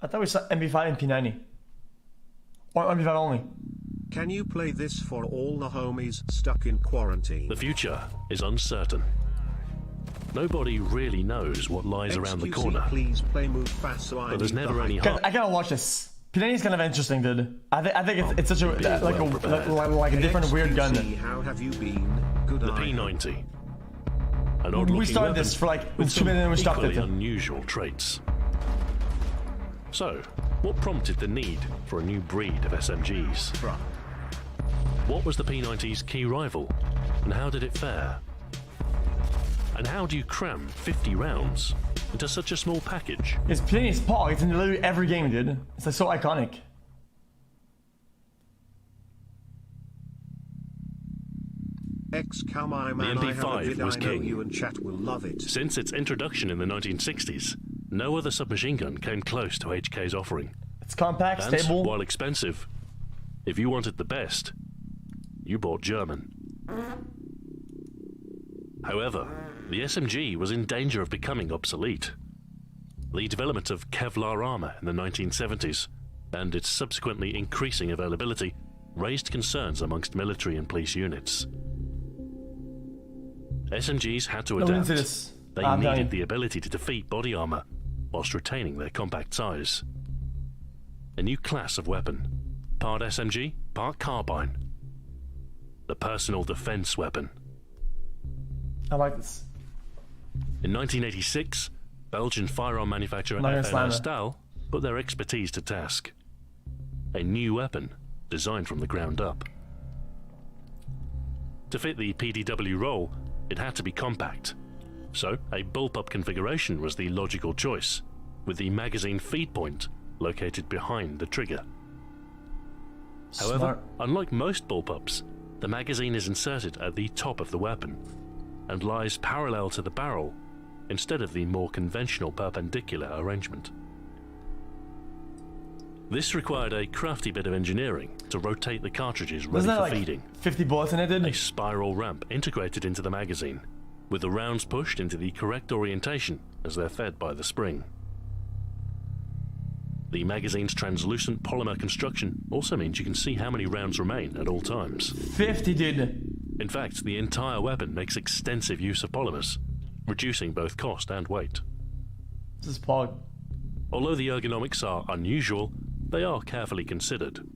I thought we saw MP5 and P90. Or MP5 only. Can you play this for all the homies stuck in quarantine? The future is uncertain. Nobody really knows what lies around the corner. Please play move fast so but there's never any hope. I gotta watch this. P90 is kind of interesting, dude. I think it's such a like a different weird gun. How have you been? Good the P90. An odd we started this for like 2 minutes and we stopped it. Unusual traits. So, what prompted the need for a new breed of SMGs? What was the P90's key rival, and how did it fare? And how do you cram 50 rounds into such a small package? It's P90's Pog. It's in literally every game, dude. It's like so iconic. xQcOW, my man, the MP5 was king. You and chat will love it. Since its introduction in the 1960s, no other submachine gun came close to HK's offering. It's compact, and stable. While expensive, if you wanted the best, you bought German. However, the SMG was in danger of becoming obsolete. The development of Kevlar armor in the 1970s and its subsequently increasing availability raised concerns amongst military and police units. SMGs had to adapt. They needed the ability to defeat body armor whilst retaining their compact size. A new class of weapon, part SMG, part carbine. The personal defense weapon. I like this. In 1986, Belgian firearm manufacturer FN Stahl put their expertise to task. A new weapon designed from the ground up. To fit the PDW role, it had to be compact. So, a bullpup configuration was the logical choice, with the magazine feed point located behind the trigger. However, unlike most bullpups, the magazine is inserted at the top of the weapon and lies parallel to the barrel instead of the more conventional perpendicular arrangement. This required a crafty bit of engineering to rotate the cartridges ready for feeding. 50 bullets in it, dude? A spiral ramp integrated into the magazine, with the rounds pushed into the correct orientation as they're fed by the spring. The magazine's translucent polymer construction also means you can see how many rounds remain at all times. 50, dude. In fact, the entire weapon makes extensive use of polymers, reducing both cost and weight. This is Pog. Although the ergonomics are unusual, they are carefully considered.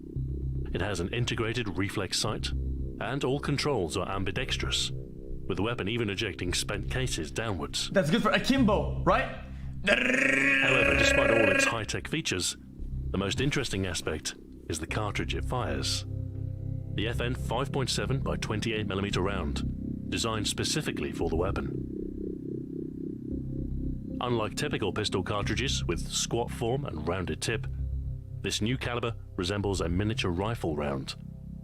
It has an integrated reflex sight, and all controls are ambidextrous, with the weapon even ejecting spent cases downwards. That's good for akimbo, right? However, despite all its high-tech features, the most interesting aspect is the cartridge it fires. The FN 5.7 by 28mm round, designed specifically for the weapon. Unlike typical pistol cartridges with squat form and rounded tip, this new caliber resembles a miniature rifle round,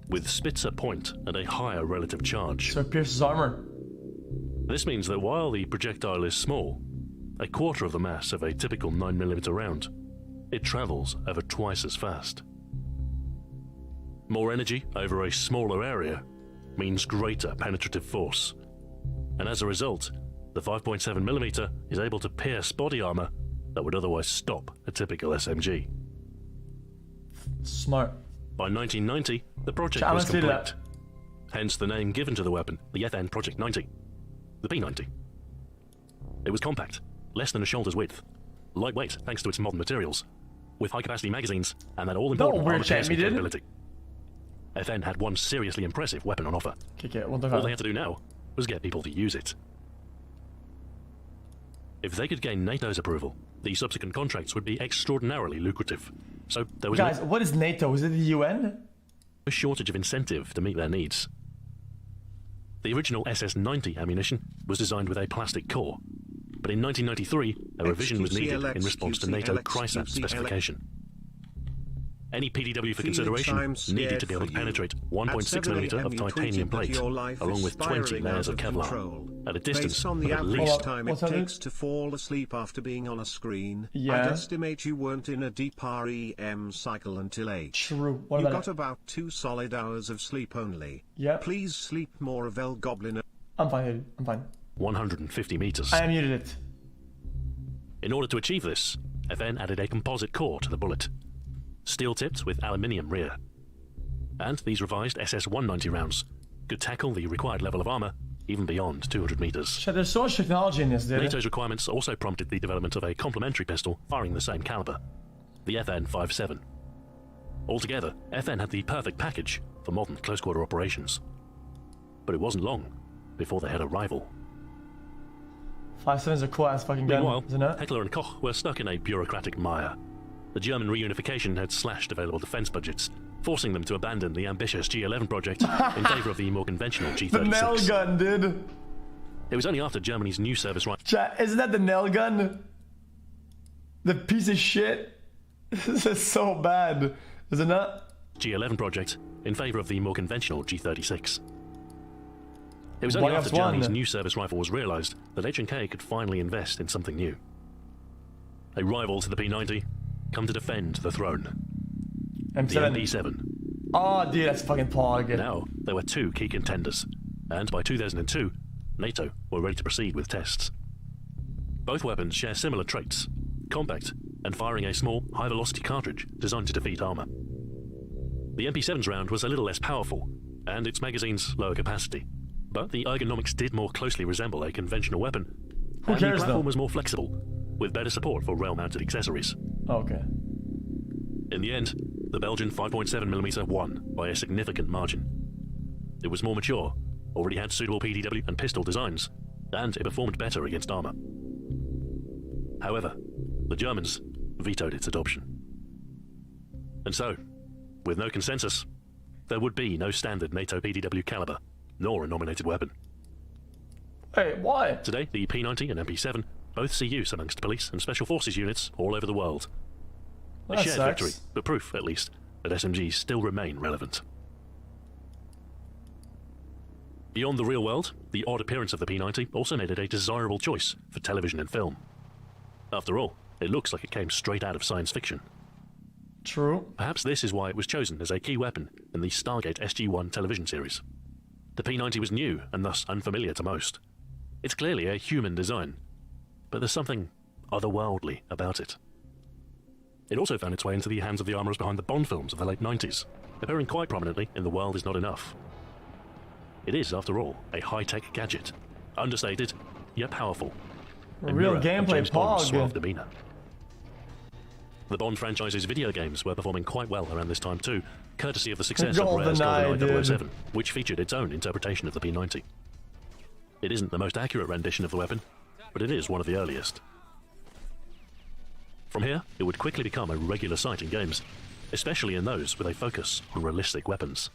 with Spitzer point and a higher relative charge. So it pierces armor. This means that while the projectile is small, a quarter of the mass of a typical 9mm round, it travels over twice as fast. More energy over a smaller area means greater penetrative force, and as a result, the 5.7mm is able to pierce body armor that would otherwise stop a typical SMG. Smart. By 1990, the project was complete. Hence the name given to the weapon, the FN Project 90. The P90. It was compact, less than a shoulder's width, lightweight thanks to its modern materials, with high-capacity magazines and that all-important armor-piercing capability. FN had one seriously impressive weapon on offer. All they had to do now was get people to use it. If they could gain NATO's approval, the subsequent contracts would be extraordinarily lucrative. So there was what is NATO? Is it the UN? A shortage of incentive to meet their needs. The original SS-90 ammunition was designed with a plastic core, but in 1993 a revision was needed in response to NATO CRISAT specification. Any PDW for consideration needed to be able to penetrate 1.6mm of titanium plate, along with 20 layers of Kevlar, at a distance of at least... time it takes to fall asleep after being on a screen. Yeah. I'd estimate you weren't in a deep REM cycle until 8. True. You got about 2 solid hours of sleep only. Yeah. Please sleep more of El Goblin. I'm fine, I'm fine. 150 meters. I muted it. In order to achieve this, FN added a composite core to the bullet, steel-tipped with aluminium rear. And these revised SS-190 rounds could tackle the required level of armor even beyond 200 meters. Shit, there's so much technology in this, dude. NATO's requirements also prompted the development of a complementary pistol firing the same caliber, the FN-57. Altogether, FN had the perfect package for modern close-quarter operations. But it wasn't long before they had a rival. 5.7's a cool ass fucking gun, Meanwhile, isn't it? Heckler and Koch were stuck in a bureaucratic mire. The German reunification had slashed available defense budgets, forcing them to abandon the ambitious G11 project in favor of the more conventional G36. The nail gun, dude. It was only after Germany's new service right. Chat, isn't that the nail gun? The piece of shit. This is so bad, isn't it? G11 project in favor of the more conventional G36. It was One only after against one. Germany's new service rifle was realized that H&K could finally invest in something new. A rival to the P90, come to defend the throne. The M7. MP7. Oh, dude, that's fucking pog. Now, there were two key contenders, and by 2002, NATO were ready to proceed with tests. Both weapons share similar traits, compact, and firing a small, high-velocity cartridge designed to defeat armor. The MP7's round was a little less powerful, and its magazine's lower capacity, but the ergonomics did more closely resemble a conventional weapon, Who and cares, the platform though? was more flexible, with better support for rail-mounted accessories. Okay. In the end, the Belgian 5.7mm won by a significant margin. It was more mature, already had suitable PDW and pistol designs, and it performed better against armor. However, the Germans vetoed its adoption. And so, with no consensus, there would be no standard NATO PDW caliber, nor a nominated weapon. Hey, why? Today, the P90 and MP7 both see use amongst police and special forces units all over the world. A That shared sucks. victory, but proof, at least, that SMGs still remain relevant. Beyond the real world, the odd appearance of the P90 also made it a desirable choice for television and film. After all, it looks like it came straight out of science fiction. True. Perhaps this is why it was chosen as a key weapon in the Stargate SG-1 television series. The P90 was new and thus unfamiliar to most. It's clearly a human design, but there's something otherworldly about it. It also found its way into the hands of the armourers behind the Bond films of the late 90s, appearing quite prominently in The World Is Not Enough. It is, after all, a high-tech gadget, understated, yet powerful. A Real mirror of gameplay James Bond's pog. suave demeanour. The Bond franchise's video games were performing quite well around this time too, courtesy of the success of Rare's GoldenEye, GoldenEye dude. 007, which featured its own interpretation of the P90. It isn't the most accurate rendition of the weapon, but it is one of the earliest. From here, it would quickly become a regular sight in games, especially in those with a focus on realistic weapons.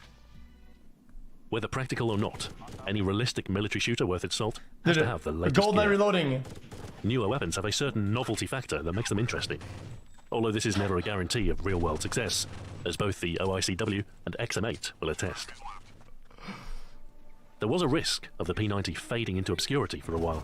Whether practical or not, any realistic military shooter worth its salt has to have the latest GoldenEye gear. reloading. Newer weapons have a certain novelty factor that makes them interesting, although this is never a guarantee of real-world success, as both the OICW and XM8 will attest. There was a risk of the P90 fading into obscurity for a while,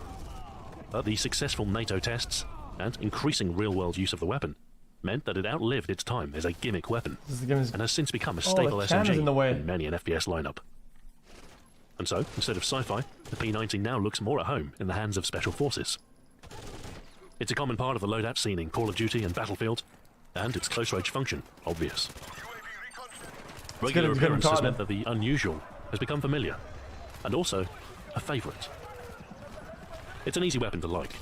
but the successful NATO tests and increasing real-world use of the weapon meant that it outlived its time as a gimmick weapon This is giving us- and has since become a the staple camera's SMG in the way. in many an FPS lineup. And so, instead of sci-fi, the P90 now looks more at home in the hands of special forces. It's a common part of the loadout scene in Call of Duty and Battlefield, and its close-range function obvious. Regular good appearance has retarded. meant that the unusual has become familiar, and also a favourite. It's an easy weapon to like.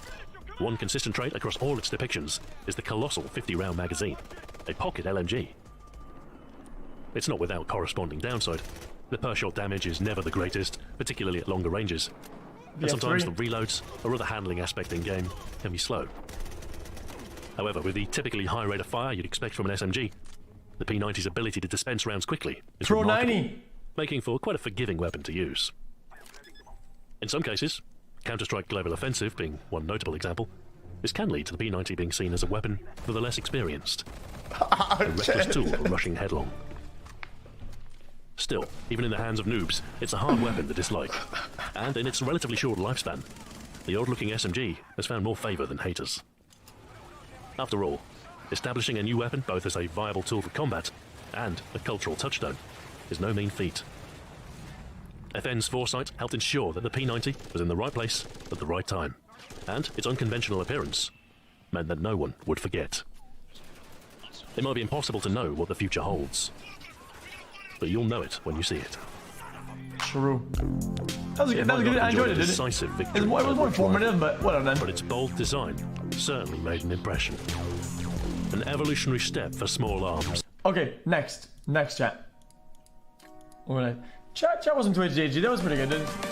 One consistent trait across all its depictions is the colossal 50-round magazine, a pocket LMG. It's not without corresponding downside. The per-shot damage is never the greatest, particularly at longer ranges, and sometimes the reloads or other handling aspect in-game can be slow. However, with the typically high rate of fire you'd expect from an SMG, the P90's ability to dispense rounds quickly is Pro remarkable, 90. making for quite a forgiving weapon to use. In some cases, Counter-Strike Global Offensive being one notable example, this can lead to the P90 being seen as a weapon for the less experienced, a reckless tool for rushing headlong. Still, even in the hands of noobs, it's a hard weapon to dislike, and in its relatively short lifespan, the odd-looking SMG has found more favour than haters. After all, establishing a new weapon both as a viable tool for combat and a cultural touchstone is no mean feat. FN's foresight helped ensure that the P90 was in the right place at the right time, and its unconventional appearance meant that no one would forget. It might be impossible to know what the future holds, but you'll know it when you see it. True. That was good. I enjoyed it, didn't it? Decisive victory. It was more informative, but whatever then. But its bold design certainly made an impression. An evolutionary step for small arms. Okay, next chat. Chat wasn't too HGG. That was pretty good, didn't it?